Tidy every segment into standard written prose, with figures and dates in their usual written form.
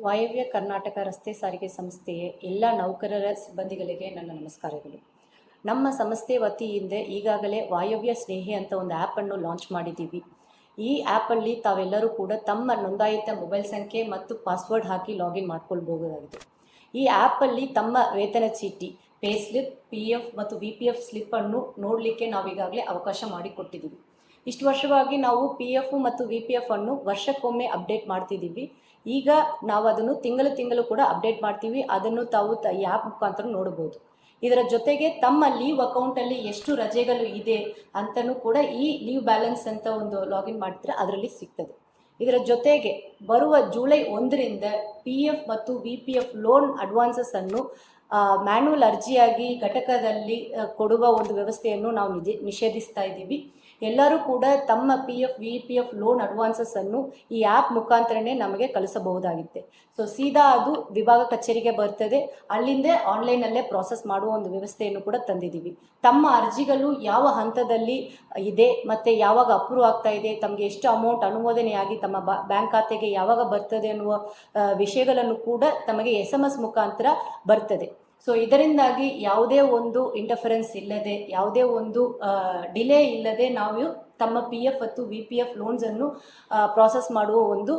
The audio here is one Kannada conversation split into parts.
ವಾಯವ್ಯ ಕರ್ನಾಟಕ ರಸ್ತೆ ಸಾರಿಗೆ ಸಂಸ್ಥೆಯ ಎಲ್ಲ ನೌಕರರ ಸಿಬ್ಬಂದಿಗಳಿಗೆ ನನ್ನ ನಮಸ್ಕಾರಗಳು. ನಮ್ಮ ಸಂಸ್ಥೆ ವತಿಯಿಂದ ಈಗಾಗಲೇ ವಾಯವ್ಯ ಸ್ನೇಹಿ ಅಂತ ಒಂದು ಆ್ಯಪನ್ನು ಲಾಂಚ್ ಮಾಡಿದ್ದೀವಿ. ಈ ಆ್ಯಪಲ್ಲಿ ತಾವೆಲ್ಲರೂ ಕೂಡ ತಮ್ಮ ನೋಂದಾಯಿತ ಮೊಬೈಲ್ ಸಂಖ್ಯೆ ಮತ್ತು ಪಾಸ್ವರ್ಡ್ ಹಾಕಿ ಲಾಗಿನ್ ಮಾಡ್ಕೊಳ್ಬಹುದಾಗಿದೆ. ಈ ಆ್ಯಪಲ್ಲಿ ತಮ್ಮ ವೇತನ ಚೀಟಿ, ಪೇ ಸ್ಲಿಪ್, PF ಮತ್ತು VPF ಸ್ಲಿಪ್ಪನ್ನು ನೋಡಲಿಕ್ಕೆ ನಾವೀಗಾಗಲೇ ಅವಕಾಶ ಮಾಡಿಕೊಟ್ಟಿದ್ದೀವಿ. ಇಷ್ಟು ವರ್ಷವಾಗಿ ನಾವು PF ಮತ್ತು VPF ಅನ್ನು ವರ್ಷಕ್ಕೊಮ್ಮೆ ಅಪ್ಡೇಟ್ ಮಾಡ್ತಿದ್ದೀವಿ. ಈಗ ನಾವು ಅದನ್ನು ತಿಂಗಳು ಕೂಡ ಅಪ್ಡೇಟ್ ಮಾಡ್ತೀವಿ. ಅದನ್ನು ತಾವು ಈ ಆ್ಯಪ್ ಮುಖಾಂತರ ನೋಡಬಹುದು. ಇದರ ಜೊತೆಗೆ ತಮ್ಮ ಲೀವ್ ಅಕೌಂಟಲ್ಲಿ ಎಷ್ಟು ರಜೆಗಳು ಇದೆ ಅಂತಲೂ ಕೂಡ ಈ ಲೀವ್ ಬ್ಯಾಲೆನ್ಸ್ ಅಂತ ಒಂದು ಲಾಗಿನ್ ಮಾಡ್ತಿದ್ರೆ ಅದರಲ್ಲಿ ಸಿಗ್ತದೆ. ಇದರ ಜೊತೆಗೆ ಬರುವ ಜುಲೈ 1ರಿಂದ PF ಮತ್ತು VPF ಲೋನ್ ಅಡ್ವಾನ್ಸಸ್ಸನ್ನು ಮ್ಯಾನ್ಯುವಲ್ ಅರ್ಜಿಯಾಗಿ ಘಟಕದಲ್ಲಿ ಕೊಡುವ ಒಂದು ವ್ಯವಸ್ಥೆಯನ್ನು ನಾವು ನಿಷೇಧಿಸ್ತಾ ಇದ್ದೀವಿ. ಎಲ್ಲರೂ ಕೂಡ ತಮ್ಮ PF VPF ಲೋನ್ ಅಡ್ವಾನ್ಸಸ್ಸನ್ನು ಈ ಆ್ಯಪ್ ಮುಖಾಂತರನೇ ನಮಗೆ ಕಳಿಸಬಹುದಾಗಿದೆ. ಸೊ ಸೀದಾ ಅದು ವಿಭಾಗ ಕಚೇರಿಗೆ ಬರ್ತದೆ. ಅಲ್ಲಿಂದ ಆನ್ಲೈನಲ್ಲೇ ಪ್ರಾಸೆಸ್ ಮಾಡುವ ಒಂದು ವ್ಯವಸ್ಥೆಯನ್ನು ಕೂಡ ತಂದಿದ್ದೀವಿ. ತಮ್ಮ ಅರ್ಜಿಗಳು ಯಾವ ಹಂತದಲ್ಲಿ ಇದೆ ಮತ್ತು ಯಾವಾಗ ಅಪ್ರೂವ್ ಆಗ್ತಾ ಇದೆ, ತಮಗೆ ಎಷ್ಟು ಅಮೌಂಟ್ ಅನುಮೋದನೆಯಾಗಿ ತಮ್ಮ ಬ್ಯಾಂಕ್ ಖಾತೆಗೆ ಯಾವಾಗ ಬರ್ತದೆ ಅನ್ನುವ ವಿಷಯಗಳನ್ನು ಕೂಡ ತಮಗೆ SMS ಮುಖಾಂತರ ಬರ್ತದೆ. ಸೊ ಇದರಿಂದಾಗಿ ಯಾವುದೇ ಒಂದು ಇಂಟರ್ಫರೆನ್ಸ್ ಇಲ್ಲದೆ, ಯಾವುದೇ ಒಂದು ಡಿಲೇ ಇಲ್ಲದೆ ನಾವು ತಮ್ಮ PF ಮತ್ತು VPF ಲೋನ್ಸನ್ನು ಪ್ರಾಸೆಸ್ ಮಾಡುವ ಒಂದು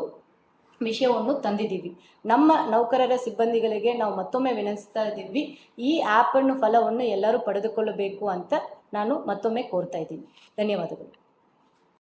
ವಿಷಯವನ್ನು ತಂದಿದ್ದೀವಿ. ನಮ್ಮ ನೌಕರರ ಸಿಬ್ಬಂದಿಗಳಿಗೆ ನಾವು ಮತ್ತೊಮ್ಮೆ ವಿನಂತಿಸ್ತಾ ಇದ್ದೀವಿ, ಈ ಆ್ಯಪನ್ನು ಫಲವನ್ನು ಎಲ್ಲರೂ ಪಡೆದುಕೊಳ್ಳಬೇಕು ಅಂತ ನಾನು ಮತ್ತೊಮ್ಮೆ ಕೋರ್ತಾ ಇದ್ದೀನಿ. ಧನ್ಯವಾದಗಳು.